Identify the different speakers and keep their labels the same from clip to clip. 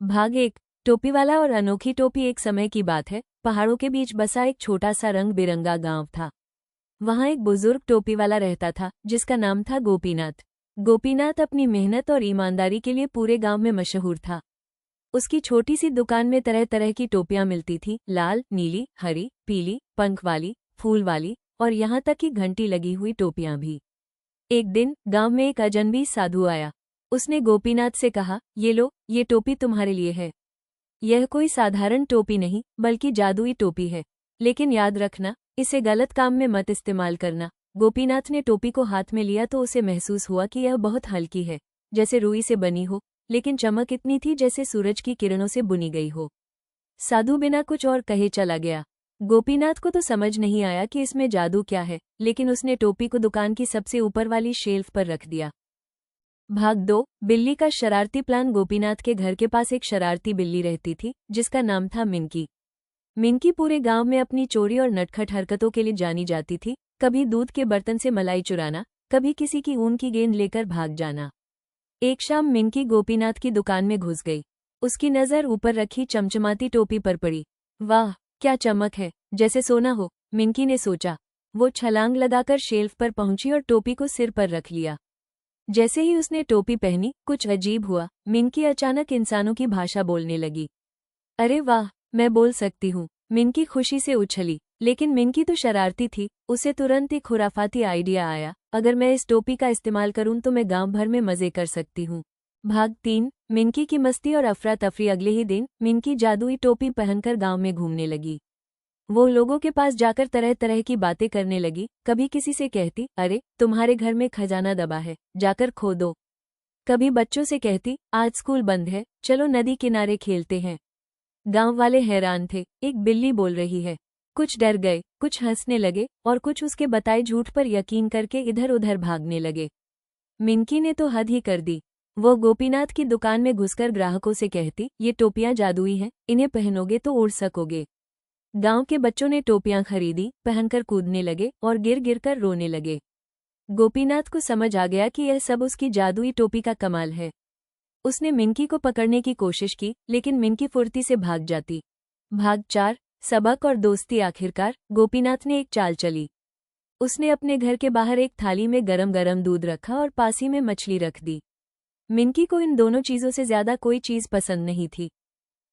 Speaker 1: भाग एक। टोपी वाला और अनोखी टोपी। एक समय की बात है, पहाड़ों के बीच बसा एक छोटा सा रंग बिरंगा गांव था। वहां एक बुजुर्ग टोपी वाला रहता था जिसका नाम था गोपीनाथ। गोपीनाथ अपनी मेहनत और ईमानदारी के लिए पूरे गांव में मशहूर था। उसकी छोटी सी दुकान में तरह तरह की टोपियां मिलती थीं, लाल, नीली, हरी, पीली, पंख वाली, फूल वाली और यहाँ तक कि घंटी लगी हुई टोपियां भी। एक दिन गांव में एक अजनबी साधु आया। उसने गोपीनाथ से कहा, ये लो, ये टोपी तुम्हारे लिए है। यह कोई साधारण टोपी नहीं बल्कि जादुई टोपी है। लेकिन याद रखना, इसे गलत काम में मत इस्तेमाल करना। गोपीनाथ ने टोपी को हाथ में लिया तो उसे महसूस हुआ कि यह बहुत हल्की है, जैसे रुई से बनी हो, लेकिन चमक इतनी थी जैसे सूरज की किरणों से बुनी गई हो। साधु बिना कुछ और कहे चला गया। गोपीनाथ को तो समझ नहीं आया कि इसमें जादू क्या है, लेकिन उसने टोपी को दुकान की सबसे ऊपर वाली शेल्फ पर रख दिया। भाग 2। बिल्ली का शरारती प्लान। गोपीनाथ के घर के पास एक शरारती बिल्ली रहती थी जिसका नाम था मिनकी। मिनकी पूरे गांव में अपनी चोरी और नटखट हरकतों के लिए जानी जाती थी। कभी दूध के बर्तन से मलाई चुराना, कभी किसी की ऊन की गेंद लेकर भाग जाना। एक शाम मिनकी गोपीनाथ की दुकान में घुस गई। उसकी नजर ऊपर रखी चमचमाती टोपी पर पड़ी। वाह, क्या चमक है, जैसे सोना हो, मिनकी ने सोचा। वो छलांग लगाकर शेल्फ पर पहुंची और टोपी को सिर पर रख लिया। जैसे ही उसने टोपी पहनी, कुछ अजीब हुआ। मिनकी अचानक इंसानों की भाषा बोलने लगी। अरे वाह, मैं बोल सकती हूँ, मिनकी खुशी से उछली। लेकिन मिनकी तो शरारती थी, उसे तुरंत एक खुराफाती आइडिया आया। अगर मैं इस टोपी का इस्तेमाल करूँ तो मैं गांव भर में मजे कर सकती हूँ। भाग 3। मिनकी की मस्ती और अफरा तफरी। अगले ही दिन मिनकी जादुई टोपी पहनकर गांव में घूमने लगी। वो लोगों के पास जाकर तरह तरह की बातें करने लगी। कभी किसी से कहती, अरे तुम्हारे घर में खजाना दबा है, जाकर खोदो। कभी बच्चों से कहती, आज स्कूल बंद है, चलो नदी किनारे खेलते हैं। गांव वाले हैरान थे, एक बिल्ली बोल रही है। कुछ डर गए, कुछ हंसने लगे और कुछ उसके बताए झूठ पर यकीन करके इधर उधर भागने लगे। मिनकी ने तो हद ही कर दी। वो गोपीनाथ की दुकान में घुसकर ग्राहकों से कहती, ये टोपियां जादुई हैं, इन्हें पहनोगे तो उड़ सकोगे। गांव के बच्चों ने टोपियां खरीदी, पहनकर कूदने लगे और गिर गिर कर रोने लगे। गोपीनाथ को समझ आ गया कि यह सब उसकी जादुई टोपी का कमाल है। उसने मिनकी को पकड़ने की कोशिश की, लेकिन मिनकी फुर्ती से भाग जाती। भाग 4। सबक और दोस्ती। आखिरकार गोपीनाथ ने एक चाल चली। उसने अपने घर के बाहर एक थाली में गरम गरम दूध रखा और पास ही में मछली रख दी। मिनकी को इन दोनों चीजों से ज्यादा कोई चीज पसंद नहीं थी।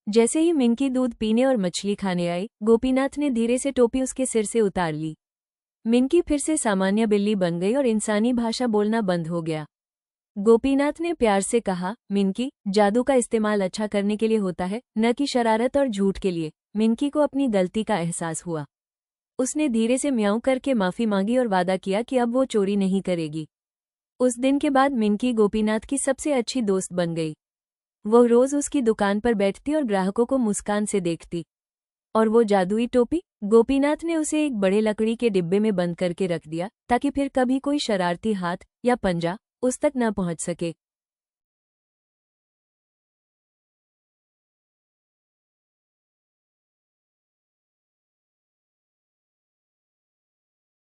Speaker 1: जैसे ही मिनकी दूध पीने और मछली खाने आई, गोपीनाथ ने धीरे से टोपी उसके सिर से उतार ली। मिनकी फिर से सामान्य बिल्ली बन गई और इंसानी भाषा बोलना बंद हो गया। गोपीनाथ ने प्यार से कहा, मिनकी, जादू का इस्तेमाल अच्छा करने के लिए होता है, न कि शरारत और झूठ के लिए। मिनकी को अपनी गलती का एहसास हुआ। उसने धीरे से म्याऊं करके माफी मांगी और वादा किया कि अब वो चोरी नहीं करेगी। उस दिन के बाद मिनकी गोपीनाथ की सबसे अच्छी दोस्त बन गई। वो रोज उसकी दुकान पर बैठती और ग्राहकों को मुस्कान से देखती। और वो जादुई टोपी, गोपीनाथ ने उसे एक बड़े लकड़ी के डिब्बे में बंद करके रख दिया ताकि फिर कभी कोई शरारती हाथ या पंजा उस तक न पहुंच सके।